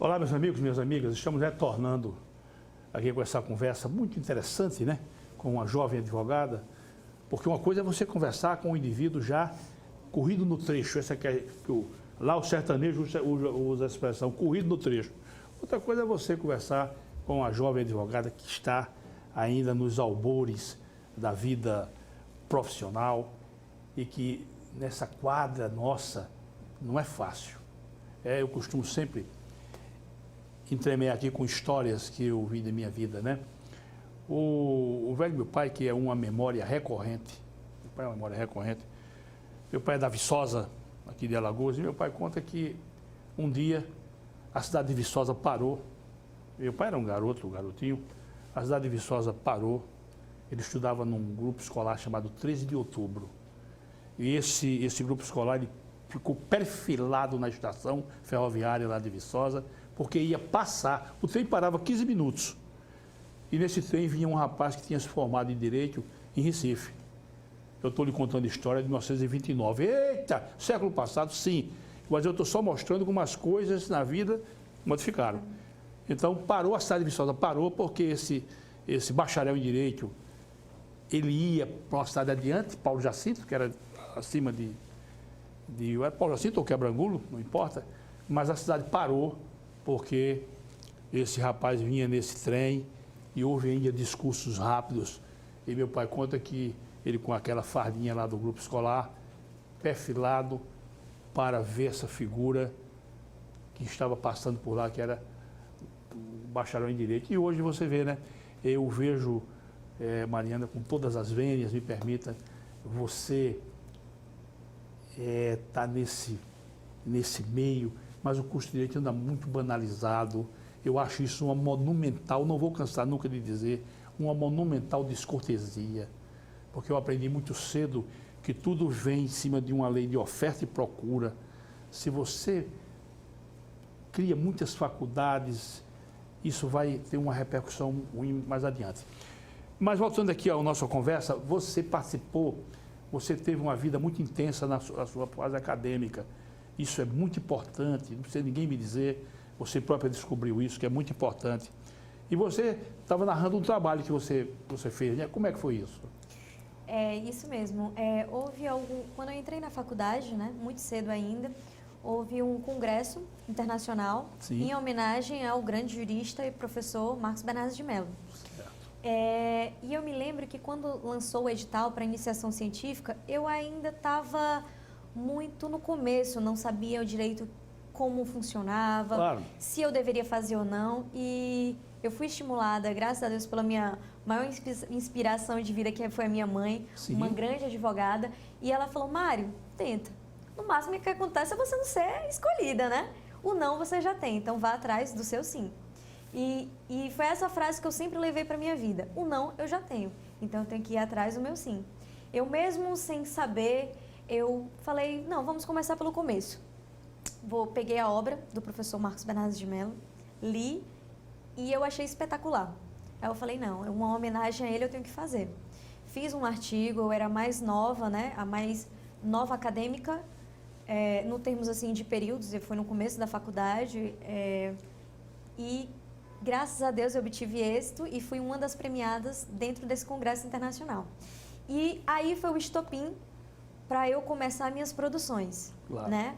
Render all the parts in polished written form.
Olá, meus amigos, minhas amigas, estamos retornando aqui com essa conversa muito interessante, né? Com uma jovem advogada, porque uma coisa é você conversar com um indivíduo já corrido no trecho, essa lá o sertanejo usa a expressão corrido no trecho. Outra coisa é você conversar com uma jovem advogada que está ainda nos albores da vida profissional e que nessa quadra nossa não é fácil. Eu costumo sempre entremear aqui com histórias que eu vi da minha vida, né? O velho meu pai, que é uma memória recorrente, meu pai é da Viçosa, aqui de Alagoas, e meu pai conta que um dia a cidade de Viçosa parou, meu pai era um garotinho, a cidade de Viçosa parou, ele estudava num grupo escolar chamado 13 de Outubro, e esse grupo escolar ele ficou perfilado na estação ferroviária lá de Viçosa, porque ia passar, o trem parava 15 minutos, e nesse trem vinha um rapaz que tinha se formado em Direito em Recife. Eu estou lhe contando a história de 1929. Eita, século passado, sim, mas eu estou só mostrando como as coisas na vida modificaram. Então, parou a cidade de Viçosa, parou porque esse bacharel em Direito, ele ia para uma cidade adiante, Paulo Jacinto, que era acima de Paulo Jacinto ou Quebrangulo, não importa, mas a cidade parou porque esse rapaz vinha nesse trem e houve ainda discursos rápidos. E meu pai conta que ele com aquela fardinha lá do grupo escolar, perfilado para ver essa figura que estava passando por lá, que era o bacharel em Direito. E hoje você vê, né? Eu vejo, Mariana, com todas as vênias, me permita, você está nesse meio, mas o curso de Direito anda muito banalizado. Eu acho isso uma monumental, não vou cansar nunca de dizer, uma monumental descortesia, porque eu aprendi muito cedo que tudo vem em cima de uma lei de oferta e procura. Se você cria muitas faculdades, isso vai ter uma repercussão ruim mais adiante. Mas voltando aqui à nossa conversa, você participou, você teve uma vida muito intensa na sua fase acadêmica. Isso é muito importante, não precisa ninguém me dizer, você própria descobriu isso, que é muito importante. E você estava narrando um trabalho que você fez, né? Como é que foi isso? É isso mesmo. Quando eu entrei na faculdade, né, muito cedo ainda, houve um congresso internacional Sim. Em homenagem ao grande jurista e professor Marcos Bernardes de Mello. E eu me lembro que quando lançou o edital para iniciação científica, eu ainda estava muito no começo, não sabia direito como funcionava, claro, se eu deveria fazer ou não, e eu fui estimulada, graças a Deus, pela minha maior inspiração de vida, que foi a minha mãe, sim, uma grande advogada, e ela falou: Mário, tenta. No máximo que acontece é você não ser escolhida, né? O não você já tem, então vá atrás do seu sim. E foi essa frase que eu sempre levei para minha vida: o não eu já tenho, então eu tenho que ir atrás do meu sim. Eu mesmo sem saber, eu falei: não, vamos começar pelo começo. Peguei a obra do professor Marcos Bernardes de Mello, li e eu achei espetacular. Aí eu falei: não, uma homenagem a ele eu tenho que fazer. Fiz um artigo, eu era a mais nova, né, a mais nova acadêmica, no termos assim de períodos, foi no começo da faculdade, e graças a Deus eu obtive êxito e fui uma das premiadas dentro desse congresso internacional. E aí foi o estopim para eu começar minhas produções, claro, né?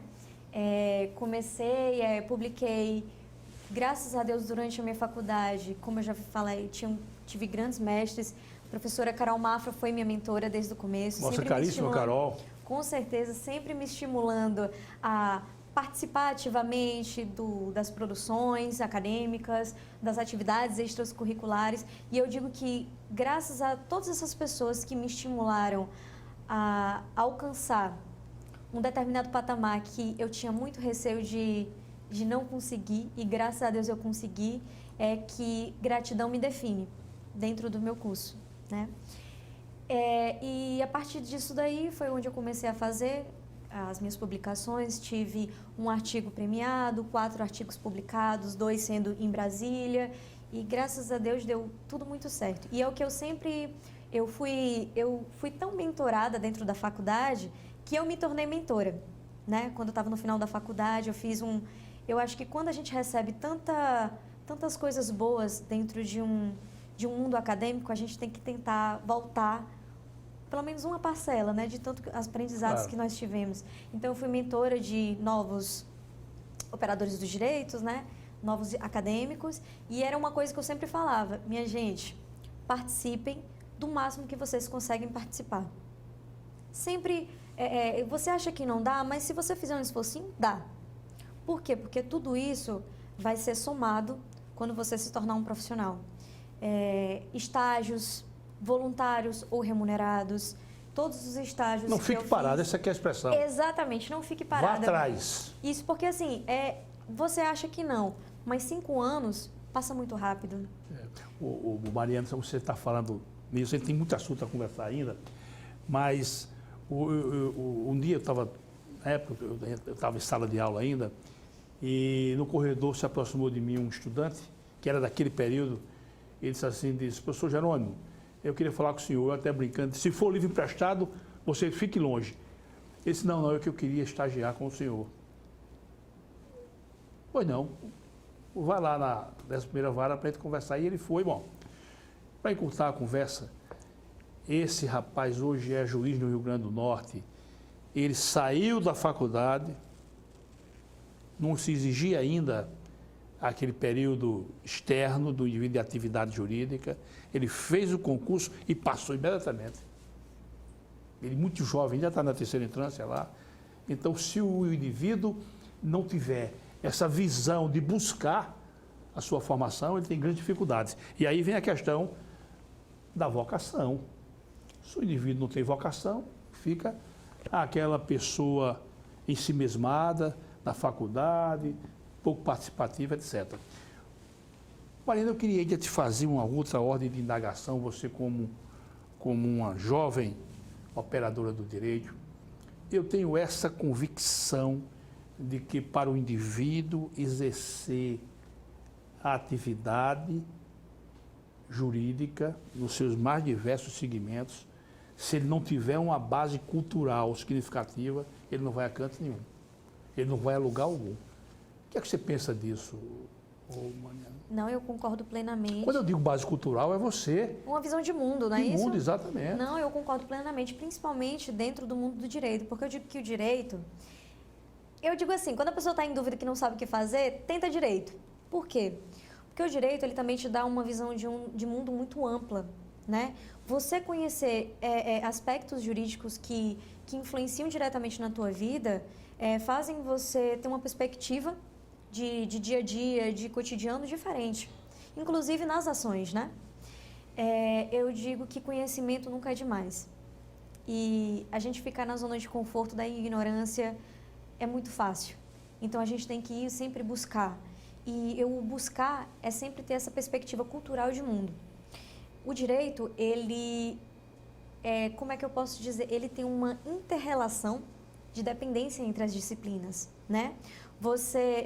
Publiquei, graças a Deus, durante a minha faculdade, como eu já falei, tive grandes mestres. A professora Carol Mafra foi minha mentora desde o começo. Nossa, caríssima Carol. Com certeza, sempre me estimulando a participar ativamente das produções acadêmicas, das atividades extracurriculares. E eu digo que, graças a todas essas pessoas que me estimularam a alcançar um determinado patamar que eu tinha muito receio de não conseguir, e graças a Deus eu consegui, que gratidão me define dentro do meu curso, né? E a partir disso daí foi onde eu comecei a fazer as minhas publicações. Tive um artigo premiado, 4 artigos publicados, 2 sendo em Brasília, e graças a Deus deu tudo muito certo. E é o que eu fui tão mentorada dentro da faculdade que eu me tornei mentora, né? Quando eu estava no final da faculdade, Eu acho que quando a gente recebe tantas coisas boas dentro de um mundo acadêmico, a gente tem que tentar voltar pelo menos uma parcela, né, de tanto aprendizados Claro. que nós tivemos. Então, eu fui mentora de novos operadores dos direitos, né, novos acadêmicos, e era uma coisa que eu sempre falava: minha gente, participem do máximo que vocês conseguem participar. Sempre, você acha que não dá, mas se você fizer um esforcinho, dá. Por quê? Porque tudo isso vai ser somado quando você se tornar um profissional. Estágios voluntários ou remunerados, todos os estágios Não que fique eu parado, fiz. essa aqui é a expressão. Exatamente, não fique parada. Vá atrás. Isso porque, assim, você acha que não, mas 5 anos passa muito rápido. O Mariano, você está falando nisso, a gente tem muito assunto a conversar ainda, mas um dia eu estava, na época, eu estava em sala de aula ainda, e no corredor se aproximou de mim um estudante, que era daquele período, ele disse assim, professor Jerônimo, eu queria falar com o senhor, eu até brincando, se for livro emprestado, você fique longe. Ele disse, não, é que eu queria estagiar com o senhor. Pois não, vai lá na 11ª vara para a gente conversar. E ele foi, bom, para encurtar a conversa, esse rapaz hoje é juiz no Rio Grande do Norte, ele saiu da faculdade, não se exigia ainda aquele período externo do indivíduo de atividade jurídica, ele fez o concurso e passou imediatamente. Ele muito jovem, já está na 3ª entrância lá. Então, se o indivíduo não tiver essa visão de buscar a sua formação, ele tem grandes dificuldades. E aí vem a questão da vocação. Se o indivíduo não tem vocação, fica aquela pessoa ensimesmada na faculdade, pouco participativa, etc. Marina, eu queria te fazer uma outra ordem de indagação, você como uma jovem operadora do direito. Eu tenho essa convicção de que para o indivíduo exercer a atividade jurídica nos seus mais diversos segmentos, se ele não tiver uma base cultural significativa, ele não vai a canto nenhum. Ele não vai a lugar algum. O que é que você pensa disso, Mariana? Não, eu concordo plenamente. Quando eu digo base cultural, é você. Uma visão de mundo, não é isso? De mundo, exatamente. Não, eu concordo plenamente, principalmente dentro do mundo do direito, porque eu digo que o direito... Eu digo assim, quando a pessoa está em dúvida que não sabe o que fazer, tenta direito. Por quê? Porque o direito, ele também te dá uma visão de mundo muito ampla, né? Você conhecer aspectos jurídicos que influenciam diretamente na tua vida, fazem você ter uma perspectiva de dia a dia, de cotidiano diferente, inclusive nas ações, né? Eu digo que conhecimento nunca é demais. E a gente ficar na zona de conforto da ignorância é muito fácil. Então, a gente tem que ir sempre buscar. E o buscar é sempre ter essa perspectiva cultural de mundo. O direito, ele, como é que eu posso dizer? Ele tem uma inter-relação de dependência entre as disciplinas, né?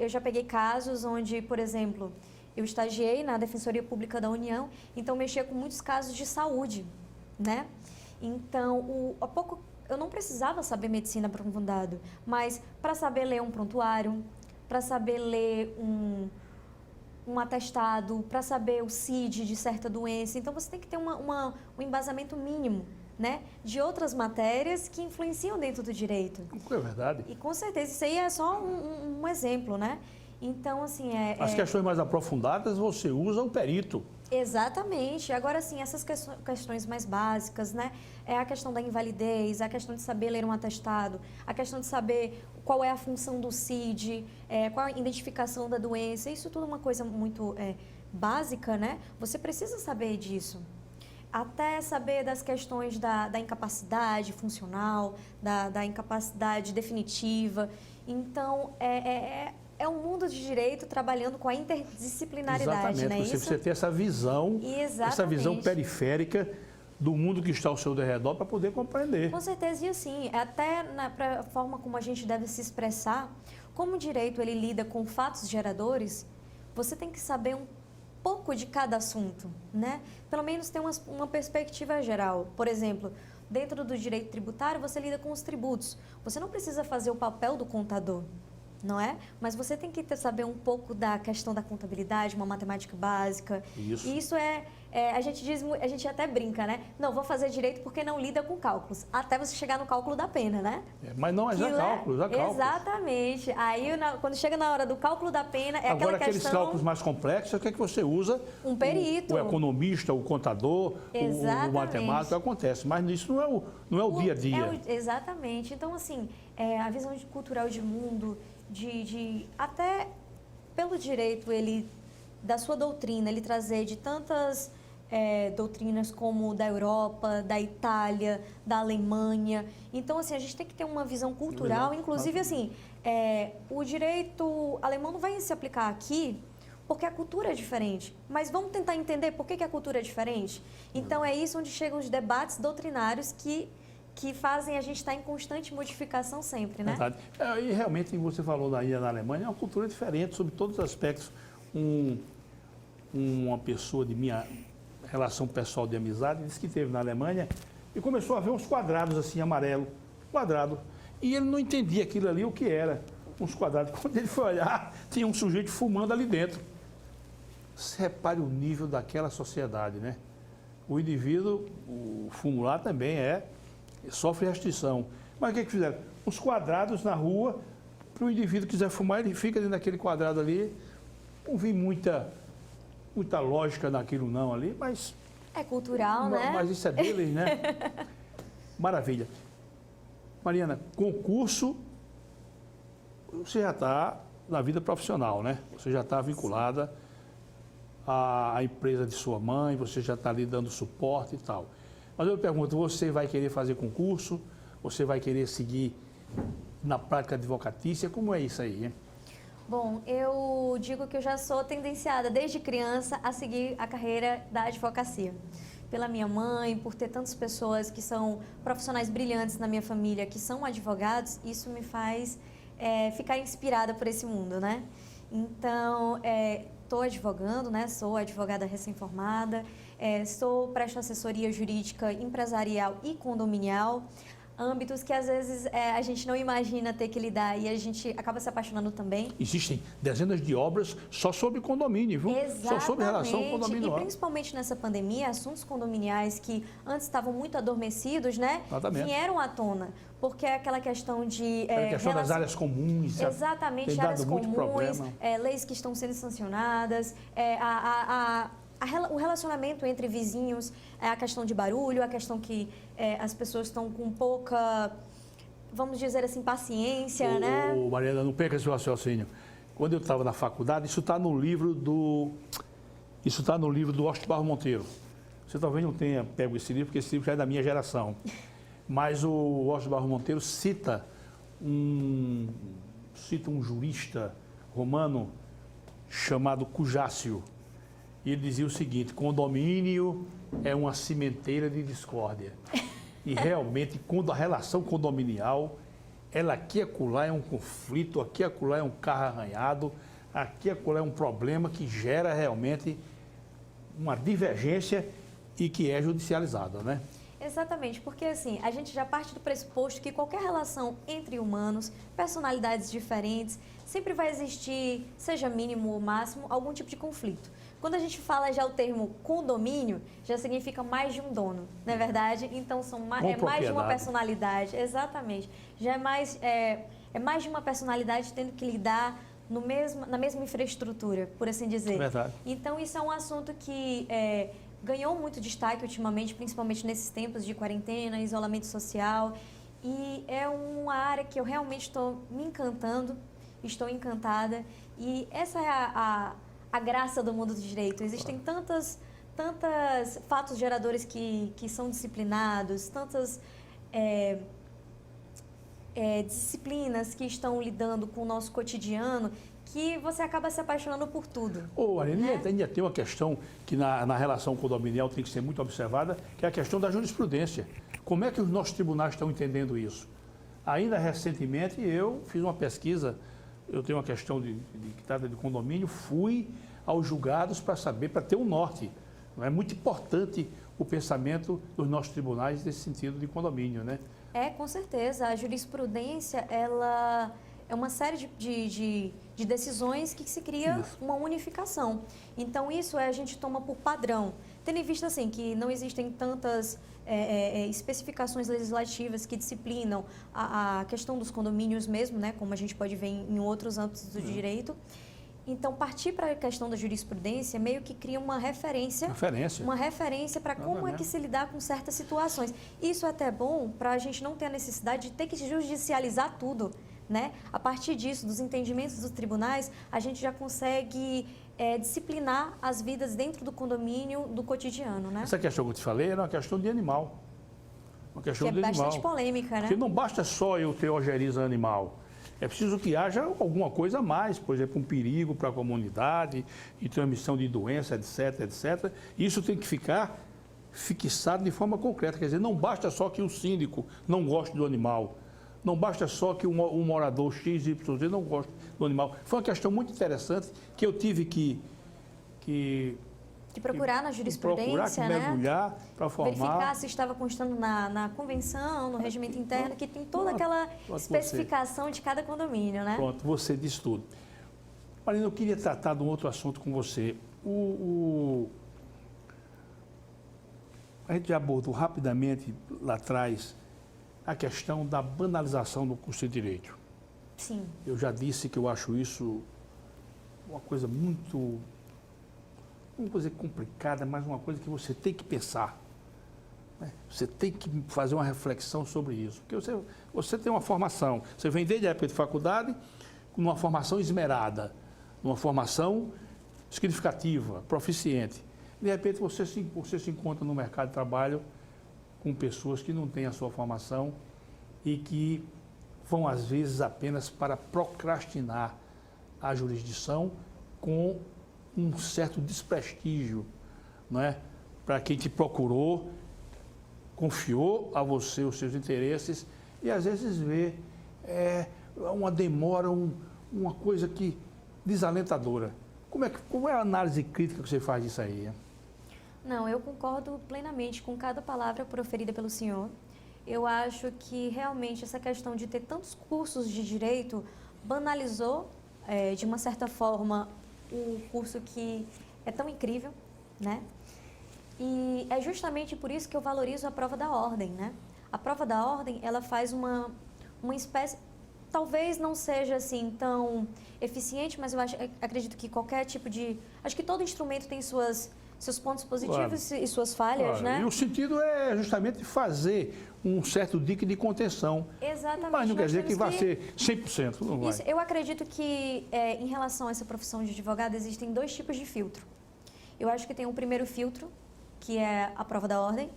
Eu já peguei casos onde, por exemplo, eu estagiei na Defensoria Pública da União, então mexia com muitos casos de saúde, né? Então, há pouco eu não precisava saber medicina aprofundado, mas para saber ler um prontuário, para saber ler um atestado, para saber o CID de certa doença, então você tem que ter um embasamento mínimo, né, de outras matérias que influenciam dentro do direito. É verdade. E com certeza, isso aí é só um exemplo, né? Então, assim, As questões mais aprofundadas você usa o perito. Exatamente. Agora, sim, essas questões mais básicas, né? É a questão da invalidez, a questão de saber ler um atestado, a questão de saber qual é a função do CID, qual a identificação da doença, isso tudo é uma coisa muito básica, né? Você precisa saber disso. Até saber das questões da incapacidade funcional, da incapacidade definitiva. Então, é um mundo de direito trabalhando com a interdisciplinaridade, Exatamente, né? você precisa ter essa visão periférica do mundo que está ao seu redor para poder compreender. Com certeza, e assim, até a forma como a gente deve se expressar, como o direito ele lida com fatos geradores, você tem que saber um pouco de cada assunto, né? Pelo menos ter uma perspectiva geral. Por exemplo, dentro do direito tributário, você lida com os tributos. Você não precisa fazer o papel do contador, não é? Mas você tem que saber um pouco da questão da contabilidade, uma matemática básica. Isso. E isso a gente diz, a gente até brinca, né? Não, vou fazer direito porque não lida com cálculos. Até você chegar no cálculo da pena, né? Mas não é já cálculos, já cálculos. Exatamente. Aí, quando chega na hora do cálculo da pena, é Agora, aquela questão... aqueles cálculos mais complexos, o que é que você usa? Um perito. O economista, o contador, o matemático, acontece. Mas isso não é o dia a dia. Exatamente. Então, assim, a visão cultural de mundo, até pelo direito, da sua doutrina, ele trazer de tantas doutrinas como da Europa, da Itália, da Alemanha. Então, assim, a gente tem que ter uma visão cultural. Inclusive, assim, o direito alemão não vai se aplicar aqui porque a cultura é diferente. Mas vamos tentar entender por que a cultura é diferente? Então, é isso onde chegam os debates doutrinários que fazem a gente estar em constante modificação sempre, né? Verdade. E realmente, você falou da ilha na Alemanha, é uma cultura diferente sobre todos os aspectos. Uma pessoa de minha relação pessoal de amizade disse que esteve na Alemanha e começou a ver uns quadrados assim, amarelo, quadrado. E ele não entendia aquilo ali, o que era, uns quadrados. Quando ele foi olhar, tinha um sujeito fumando ali dentro. Você repare o nível daquela sociedade, né? O indivíduo, o fumo lá também sofre restrição. Mas o que fizeram? Uns quadrados na rua, para o indivíduo que quiser fumar, ele fica dentro daquele quadrado ali. Não vi muita lógica naquilo não ali, mas... É cultural, né? Mas isso é deles, né? Maravilha. Mariana, concurso, você já está na vida profissional, né? Você já está vinculada à empresa de sua mãe, você já está ali dando suporte e tal. Mas eu pergunto, você vai querer fazer concurso? Você vai querer seguir na prática advocatícia? Como é isso aí, hein? Bom, eu digo que eu já sou tendenciada desde criança a seguir a carreira da advocacia. Pela minha mãe, por ter tantas pessoas que são profissionais brilhantes na minha família, que são advogados, isso me faz ficar inspirada por esse mundo, né? Então, estou advogando, né? Sou advogada recém-formada, presto assessoria jurídica empresarial e condominial, âmbitos que às vezes a gente não imagina ter que lidar e a gente acaba se apaixonando também. Existem dezenas de obras só sobre condomínio, viu? Exatamente. Só sobre relação condominial. E principalmente nessa pandemia, assuntos condominiais que antes estavam muito adormecidos, né? Exatamente. Vieram à tona. Porque é aquela questão de... a questão das áreas comuns. Exatamente, áreas comuns, leis que estão sendo sancionadas, o relacionamento entre vizinhos, a questão de barulho, a questão que as pessoas estão com pouca, vamos dizer assim, paciência, né? Mariana, não perca esse raciocínio. Quando eu estava na faculdade, isso está no livro do Washington Barros Monteiro. Você talvez não tenha pego esse livro, porque esse livro já é da minha geração. Mas o Washington Barros Monteiro cita um jurista romano chamado Cujácio. E ele dizia o seguinte: condomínio é uma cimenteira de discórdia. E realmente, quando a relação condominial, ela aqui e acolá é um conflito, aqui e acolá é um carro arranhado, aqui e acolá é um problema que gera realmente uma divergência e que é judicializada, né? Exatamente, porque assim, a gente já parte do pressuposto que qualquer relação entre humanos, personalidades diferentes, sempre vai existir, seja mínimo ou máximo, algum tipo de conflito. Quando a gente fala já o termo condomínio, já significa mais de um dono, não é verdade? Então é mais de uma personalidade, exatamente. Já é mais de uma personalidade tendo que lidar na mesma infraestrutura, por assim dizer. Verdade. Então isso é um assunto que ganhou muito destaque ultimamente, principalmente nesses tempos de quarentena, isolamento social. E é uma área que eu realmente estou me encantando, estou encantada. E essa é a graça do mundo do direito. Existem tantos fatos geradores que são disciplinados, tantas disciplinas que estão lidando com o nosso cotidiano, que você acaba se apaixonando por tudo. Ainda tem uma questão que na relação condominial tem que ser muito observada, que é a questão da jurisprudência. Como é que os nossos tribunais estão entendendo isso? Ainda recentemente eu fiz uma pesquisa, eu tenho uma questão que trata de condomínio, fui aos julgados para saber, para ter um norte. É muito importante o pensamento dos nossos tribunais nesse sentido de condomínio, né? Com certeza. A jurisprudência, ela é uma série de decisões que se cria uma unificação. Então, isso a gente toma por padrão. Tendo em vista, assim, que não existem tantas especificações legislativas que disciplinam a questão dos condomínios mesmo, né? Como a gente pode ver em outros âmbitos do direito. Então, partir para a questão da jurisprudência meio que cria uma referência para como é que se lidar com certas situações. Isso é até bom para a gente não ter a necessidade de ter que judicializar tudo, né? A partir disso, dos entendimentos dos tribunais, a gente já consegue disciplinar as vidas dentro do condomínio, do cotidiano, né? Essa questão que eu te falei era uma questão de animal. Uma questão de animal. Que é bastante polêmica, né? Porque não basta só eu ter ojeriza animal. É preciso que haja alguma coisa a mais, por exemplo, um perigo para a comunidade, de transmissão de doença, etc, etc. Isso tem que ficar fixado de forma concreta. Quer dizer, não basta só que o síndico não goste do animal. Não basta só que um morador XYZ não goste do animal. Foi uma questão muito interessante que eu tive que procurar na jurisprudência, né? Mergulhar para formar. Verificar se estava constando na convenção, no regimento interno, que tem toda aquela especificação de cada condomínio, né? Pronto, você disse tudo. Marina, eu queria tratar de um outro assunto com você. A gente já abordou rapidamente lá atrás a questão da banalização do curso de Direito. Sim. Eu já disse que eu acho isso uma coisa muito... Uma coisa complicada, mas uma coisa que você tem que pensar. Né? Você tem que fazer uma reflexão sobre isso. Porque você tem uma formação, você vem desde a época de faculdade, com uma formação esmerada, uma formação significativa, proficiente. De repente você se encontra no mercado de trabalho com pessoas que não têm a sua formação e que vão, às vezes, apenas para procrastinar a jurisdição com um certo desprestígio, não é? Para quem te procurou, confiou a você os seus interesses e às vezes vê uma demora, uma coisa que desalentadora. Qual é a análise crítica que você faz disso aí? Hein? Não, eu concordo plenamente com cada palavra proferida pelo senhor. Eu acho que realmente essa questão de ter tantos cursos de direito banalizou, de uma certa forma, um curso que é tão incrível, né? E é justamente por isso que eu valorizo a prova da ordem, né? A prova da ordem, ela faz uma espécie... Talvez não seja assim tão eficiente, mas eu acredito que qualquer tipo de... Acho que todo instrumento tem seus pontos positivos, claro, e suas falhas, né? E o sentido é justamente fazer um certo dique de contenção. Exatamente. Mas não quer dizer que vai ser 100%. Não vai. Isso, eu acredito que, em relação a essa profissão de advogado, existem dois tipos de filtro. Eu acho que tem um primeiro filtro, que é a prova da ordem.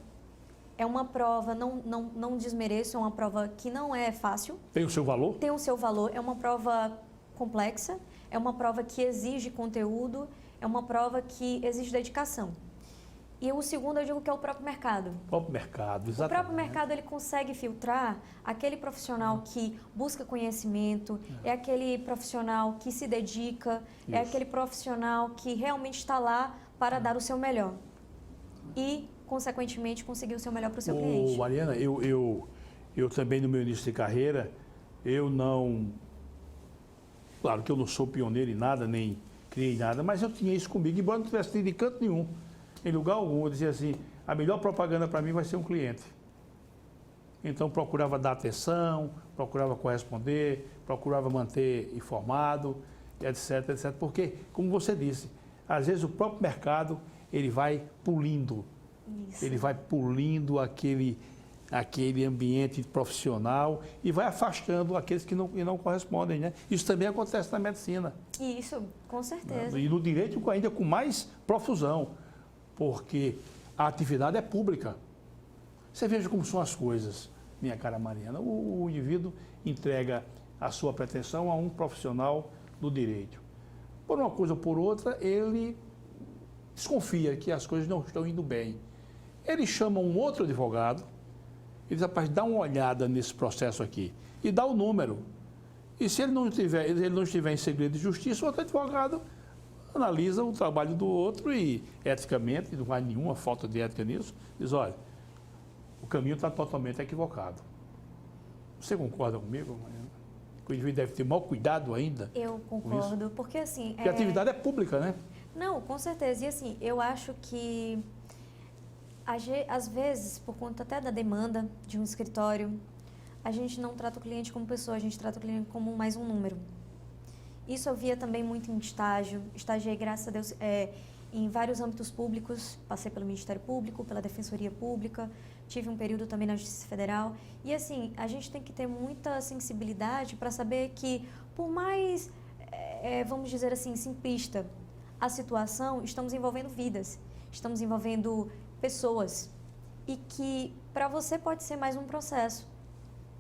É uma prova, não desmereço, é uma prova que não é fácil. Tem o seu valor? Tem o seu valor. É uma prova complexa, é uma prova que exige conteúdo, é uma prova que exige dedicação. E o segundo, eu digo que é o próprio mercado. O próprio mercado, exatamente. O próprio mercado, ele consegue filtrar aquele profissional que busca conhecimento, é aquele profissional que se dedica, é aquele profissional que realmente está lá para dar o seu melhor. E, consequentemente, conseguir o seu melhor para o seu cliente. Mariana, eu também, no meu início de carreira, eu não... Claro que eu não sou pioneiro em nada, nem criei nada, mas eu tinha isso comigo, embora não tivesse tido de canto nenhum. Em lugar algum, eu dizia assim, a melhor propaganda para mim vai ser um cliente. Então, procurava dar atenção, procurava corresponder, procurava manter informado, etc, etc. Porque, como você disse, às vezes o próprio mercado, ele vai pulindo. Isso. Ele vai pulindo aquele ambiente profissional e vai afastando aqueles que não correspondem, né? Isso também acontece na medicina. Isso, com certeza. E no direito ainda com mais profusão, porque a atividade é pública. Você veja como são as coisas, minha cara Mariana. O indivíduo entrega a sua pretensão a um profissional do direito. Por uma coisa ou por outra, ele desconfia que as coisas não estão indo bem. Ele chama um outro advogado, ele diz, rapaz, dá uma olhada nesse processo aqui e dá o número. E se ele não estiver em segredo de justiça, o outro advogado analisa o trabalho do outro e, eticamente, não há nenhuma falta de ética nisso, diz, olha, o caminho está totalmente equivocado. Você concorda comigo, Mariana? que o indivíduo deve ter maior cuidado ainda. Eu concordo, porque assim... Porque a atividade é pública, né? Não, com certeza. E assim, eu acho que, às vezes, por conta até da demanda de um escritório, a gente não trata o cliente como pessoa, a gente trata o cliente como mais um número. Isso eu via também muito em estágio. Estagiei, graças a Deus, em vários âmbitos públicos. Passei pelo Ministério Público, pela Defensoria Pública, tive um período também na Justiça Federal. E assim, a gente tem que ter muita sensibilidade para saber que, por mais, vamos dizer assim, simplista a situação, estamos envolvendo vidas, estamos envolvendo pessoas. E que para você pode ser mais um processo,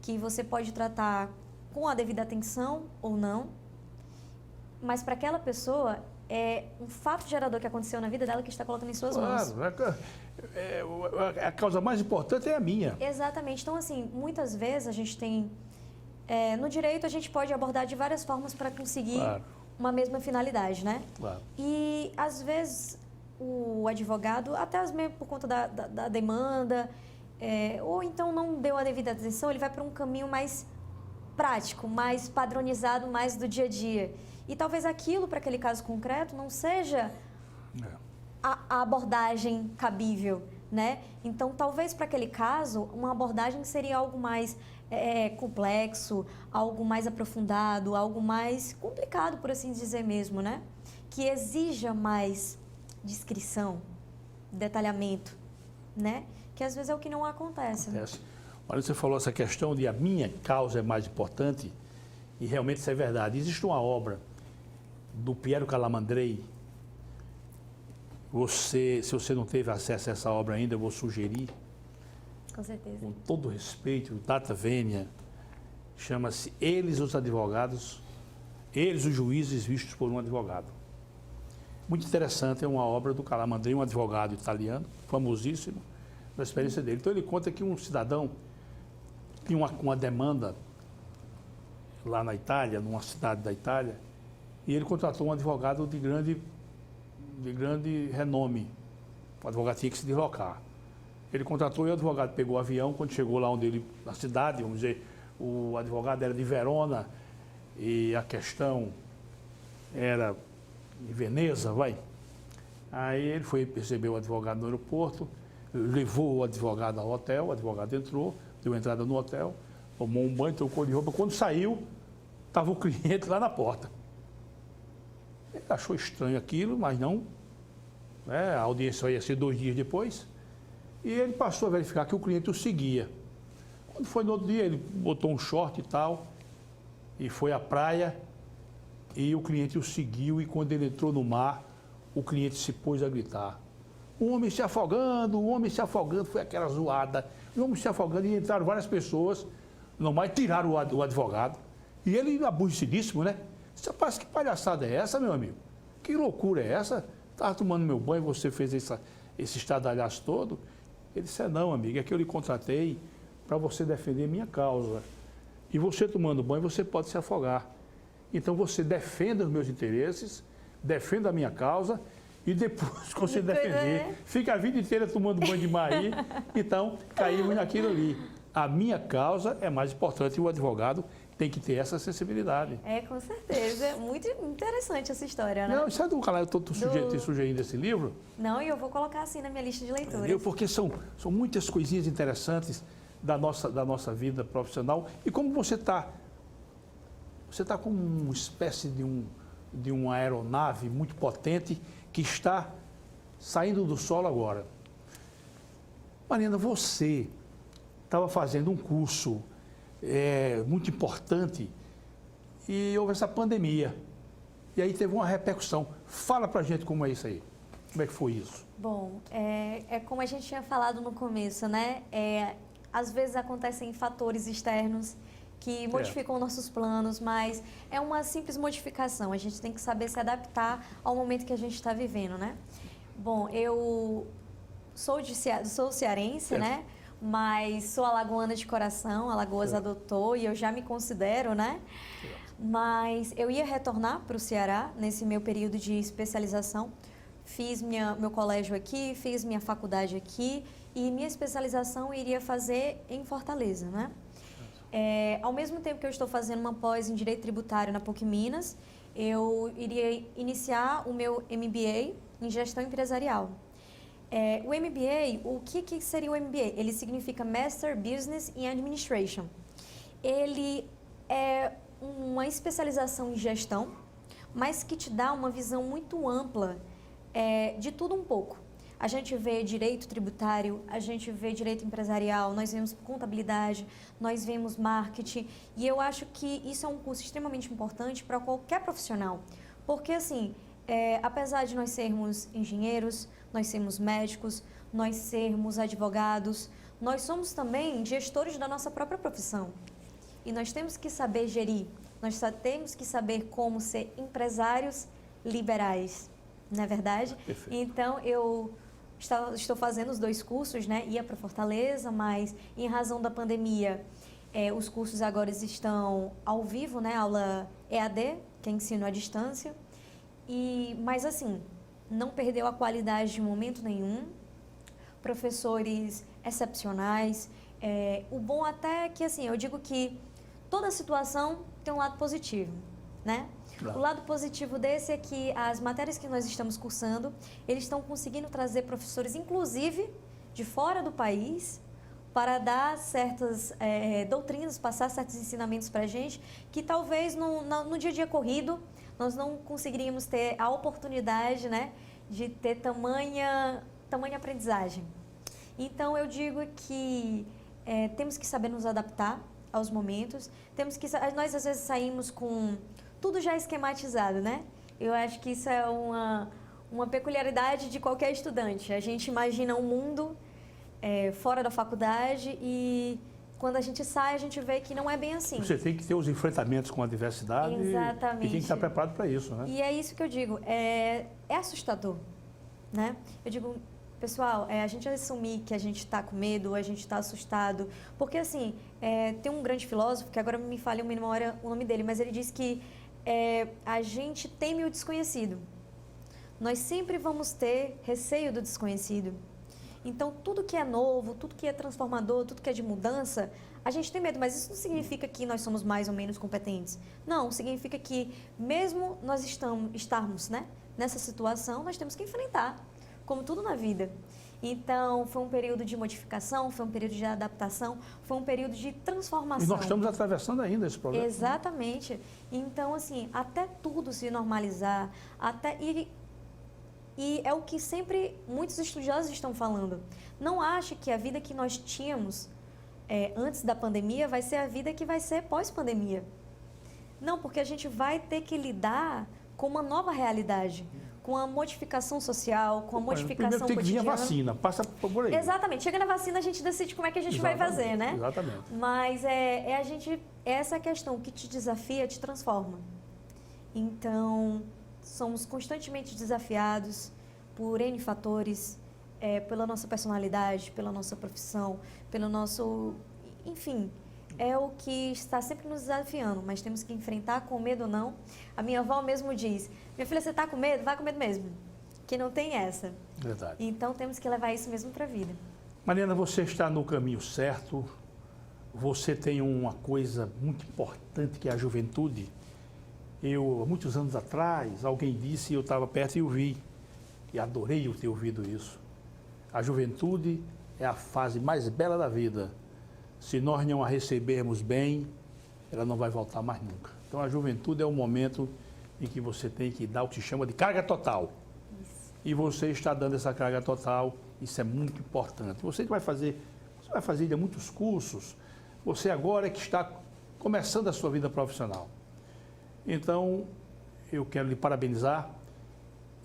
que você pode tratar com a devida atenção ou não, mas para aquela pessoa é um fato gerador que aconteceu na vida dela que está colocando em suas mãos. Claro, a causa mais importante é a minha. Exatamente. Então, assim, muitas vezes a gente tem... no direito, a gente pode abordar de várias formas para conseguir uma mesma finalidade, né? Claro. E, às vezes, o advogado, até mesmo por conta da demanda, ou então não deu a devida atenção, ele vai para um caminho mais prático, mais padronizado, mais do dia a dia. E talvez aquilo, para aquele caso concreto, não seja a abordagem cabível, né? Então, talvez para aquele caso, uma abordagem seria algo mais complexo, algo mais aprofundado, algo mais complicado, por assim dizer mesmo, né? Que exija mais descrição, detalhamento, né? Que às vezes é o que não acontece. Olha, você falou essa questão de a minha causa é mais importante, e realmente isso é verdade. Existe uma obra do Piero Calamandrei. Se você não teve acesso a essa obra ainda, eu vou sugerir. Com certeza. Com todo respeito, data vênia, chama-se Eles os Advogados, Eles os Juízes Vistos por um Advogado. Muito interessante, é uma obra do Calamandrei, um advogado italiano, famosíssimo, da experiência dele. Então ele conta que um cidadão tinha uma demanda lá na Itália, numa cidade da Itália, e ele contratou um advogado de grande renome. O advogado tinha que se deslocar. Ele contratou e o advogado pegou o avião. Quando chegou lá na cidade, vamos dizer, o advogado era de Verona e a questão era em Veneza, Aí ele foi receber o advogado no aeroporto, levou o advogado ao hotel, o advogado entrou, deu entrada no hotel, tomou um banho, trocou de roupa. Quando saiu, estava o cliente lá na porta. Ele achou estranho aquilo, mas não. A audiência ia ser 2 dias depois. E ele passou a verificar que o cliente o seguia. Quando foi no outro dia, ele botou um short e tal, e foi à praia, e o cliente o seguiu, e quando ele entrou no mar, o cliente se pôs a gritar. O homem se afogando, foi aquela zoada. O homem se afogando, e entraram várias pessoas, no mar, e tiraram o advogado. E ele, aborrecidíssimo, né? Disse, rapaz, que palhaçada é essa, meu amigo? Que loucura é essa? Estava tomando meu banho, você fez esse estardalhaço todo? Ele disse, não, amigo, é que eu lhe contratei para você defender minha causa. E você tomando banho, você pode se afogar. Então você defenda os meus interesses, defenda a minha causa, e depois que você defender, fica a vida inteira tomando banho de mar aí. Então, caímos naquilo ali. A minha causa é mais importante, e o advogado tem que ter essa sensibilidade. Com certeza. É muito interessante essa história, né? Não, isso é do canal, eu estou sugerindo esse livro. Não, e eu vou colocar assim na minha lista de leituras. Porque são muitas coisinhas interessantes da nossa vida profissional. E como você está com uma espécie de uma aeronave muito potente que está saindo do solo agora. Marina, você estava fazendo um curso muito importante e houve essa pandemia. E aí teve uma repercussão. Fala pra gente como é isso aí. Como é que foi isso? Bom, como a gente tinha falado no começo, né? Às vezes acontecem fatores externos que modificam nossos planos, mas é uma simples modificação. A gente tem que saber se adaptar ao momento que a gente está vivendo, né? Bom, eu sou cearense, né? Mas sou alagoana de coração, Alagoas adotou e eu já me considero, né? Mas eu ia retornar para o Ceará nesse meu período de especialização. Fiz meu colégio aqui, fiz minha faculdade aqui e minha especialização eu iria fazer em Fortaleza, né? Ao mesmo tempo que eu estou fazendo uma pós em Direito Tributário na PUC Minas, eu iria iniciar o meu MBA em Gestão Empresarial. O MBA, o que seria o MBA? Ele significa Master Business in Administration. Ele é uma especialização em gestão, mas que te dá uma visão muito ampla de tudo um pouco. A gente vê direito tributário, a gente vê direito empresarial, nós vemos contabilidade, nós vemos marketing, e eu acho que isso é um curso extremamente importante para qualquer profissional, porque assim, apesar de nós sermos engenheiros, nós sermos médicos, nós sermos advogados, nós somos também gestores da nossa própria profissão. E nós temos que saber gerir, nós só temos que saber como ser empresários liberais, não é verdade? Perfeito. Então, eu estou fazendo os 2 cursos, né? Ia para Fortaleza, mas em razão da pandemia, os cursos agora estão ao vivo, né? Aula EAD, que é ensino à distância. Mas assim, não perdeu a qualidade de momento nenhum, professores excepcionais. O bom até é que, assim, eu digo que toda situação tem um lado positivo, né? Claro. O lado positivo desse é que as matérias que nós estamos cursando, eles estão conseguindo trazer professores, inclusive, de fora do país, para dar certas doutrinas, passar certos ensinamentos para a gente, que talvez no dia a dia corrido, nós não conseguiríamos ter a oportunidade, né, de ter tamanha aprendizagem. Então, eu digo que temos que saber nos adaptar aos momentos, nós às vezes saímos com tudo já esquematizado, né? Eu acho que isso é uma peculiaridade de qualquer estudante. A gente imagina um mundo fora da faculdade e quando a gente sai, a gente vê que não é bem assim. Você tem que ter os enfrentamentos com a diversidade. Exatamente. E tem que estar preparado para isso, né? E é isso que eu digo, é assustador, né? Eu digo, pessoal, a gente assumir que a gente está com medo, a gente está assustado, porque assim, tem um grande filósofo, que agora me falha uma memória o nome dele, mas ele diz que a gente teme o desconhecido. Nós sempre vamos ter receio do desconhecido. Então, tudo que é novo, tudo que é transformador, tudo que é de mudança, a gente tem medo, mas isso não significa que nós somos mais ou menos competentes. Não, significa que mesmo nós estarmos, né, nessa situação, nós temos que enfrentar, como tudo na vida. Então, foi um período de modificação, foi um período de adaptação, foi um período de transformação. E nós estamos atravessando ainda esse problema. Exatamente. Então, assim, até tudo se normalizar, e é o que sempre muitos estudiosos estão falando. Não ache que a vida que nós tínhamos antes da pandemia vai ser a vida que vai ser pós-pandemia. Não, porque a gente vai ter que lidar com uma nova realidade, com a modificação social, com a modificação cotidiana. Primeiro tem que vir a vacina, passa por aí. Exatamente. Chega na vacina, a gente decide como é que a gente vai fazer, né? Exatamente. Mas essa questão que te desafia, te transforma. Então, somos constantemente desafiados por N fatores, pela nossa personalidade, pela nossa profissão, pelo nosso... Enfim, é o que está sempre nos desafiando, mas temos que enfrentar com medo ou não. A minha avó mesmo diz, minha filha, você está com medo? Vai com medo mesmo, que não tem essa. Verdade. Então, temos que levar isso mesmo para a vida. Mariana, você está no caminho certo, você tem uma coisa muito importante que é a juventude. Há muitos anos atrás, alguém disse, e eu estava perto e eu vi, e adorei ter ouvido isso. A juventude é a fase mais bela da vida. Se nós não a recebermos bem, ela não vai voltar mais nunca. Então, a juventude é o momento em que você tem que dar o que se chama de carga total. Isso. E você está dando essa carga total, isso é muito importante. Você vai fazer muitos cursos, você agora é que está começando a sua vida profissional. Então, eu quero lhe parabenizar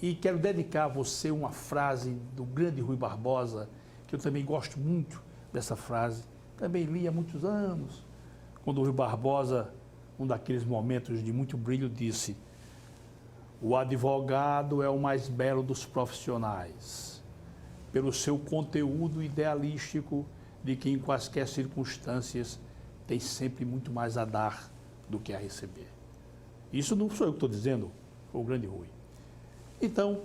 e quero dedicar a você uma frase do grande Rui Barbosa, que eu também gosto muito dessa frase. Também li há muitos anos, quando o Rui Barbosa, um daqueles momentos de muito brilho, disse: o advogado é o mais belo dos profissionais, pelo seu conteúdo idealístico de que em quaisquer circunstâncias tem sempre muito mais a dar do que a receber. Isso não sou eu que estou dizendo, foi o grande Rui. Então,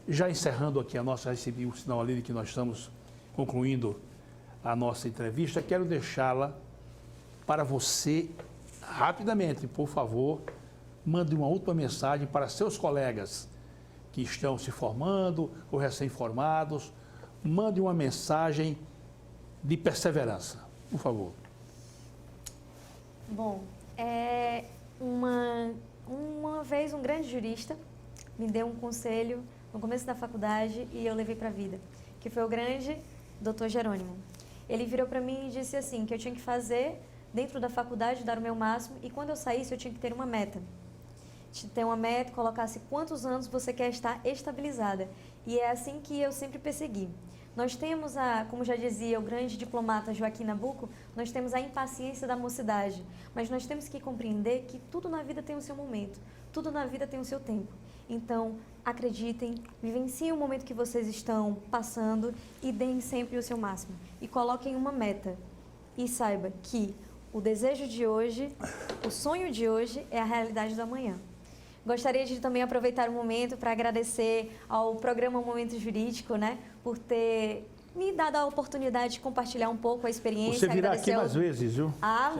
já encerrando aqui recebi o sinal ali de que nós estamos concluindo a nossa entrevista, quero deixá-la para você, rapidamente, por favor, mande uma última mensagem para seus colegas que estão se formando ou recém-formados. Mande uma mensagem de perseverança, por favor. Bom, uma vez um grande jurista me deu um conselho no começo da faculdade e eu levei para a vida, que foi o grande Dr. Jerônimo. Ele virou para mim e disse assim, que eu tinha que fazer dentro da faculdade, dar o meu máximo, e quando eu saísse eu tinha que ter uma meta. Ter uma meta, colocasse quantos anos você quer estar estabilizada. E é assim que eu sempre persegui. Nós temos como já dizia o grande diplomata Joaquim Nabuco, nós temos a impaciência da mocidade, mas nós temos que compreender que tudo na vida tem o seu momento, tudo na vida tem o seu tempo. Então, acreditem, vivenciem o momento que vocês estão passando e deem sempre o seu máximo. E coloquem uma meta. E saiba que o desejo de hoje, o sonho de hoje é a realidade do amanhã. Gostaria de também aproveitar o momento para agradecer ao programa Momento Jurídico, né, por ter me dado a oportunidade de compartilhar um pouco a experiência. Você virá aqui mais vezes, viu?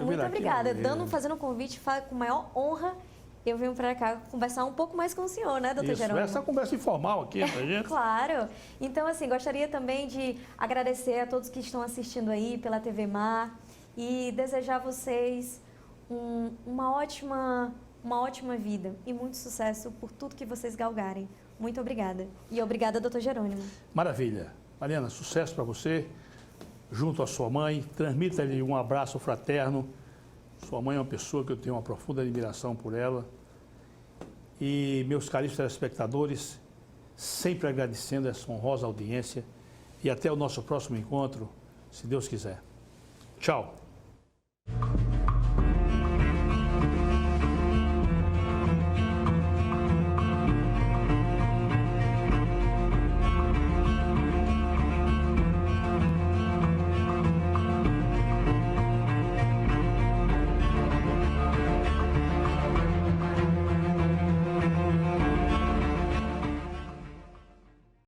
Muito obrigada. Fazendo um convite, com maior honra, eu venho para cá conversar um pouco mais com o senhor, né, doutor Jerônimo? Essa conversa informal aqui pra gente. Claro. Então, assim, gostaria também de agradecer a todos que estão assistindo aí pela TV Mar e desejar a vocês uma ótima vida e muito sucesso por tudo que vocês galgarem. Muito obrigada. E obrigada, doutor Jerônimo. Maravilha. Mariana, sucesso para você, junto à sua mãe. Transmita-lhe um abraço fraterno. Sua mãe é uma pessoa que eu tenho uma profunda admiração por ela. E meus caríssimos telespectadores, sempre agradecendo essa honrosa audiência. E até o nosso próximo encontro, se Deus quiser. Tchau.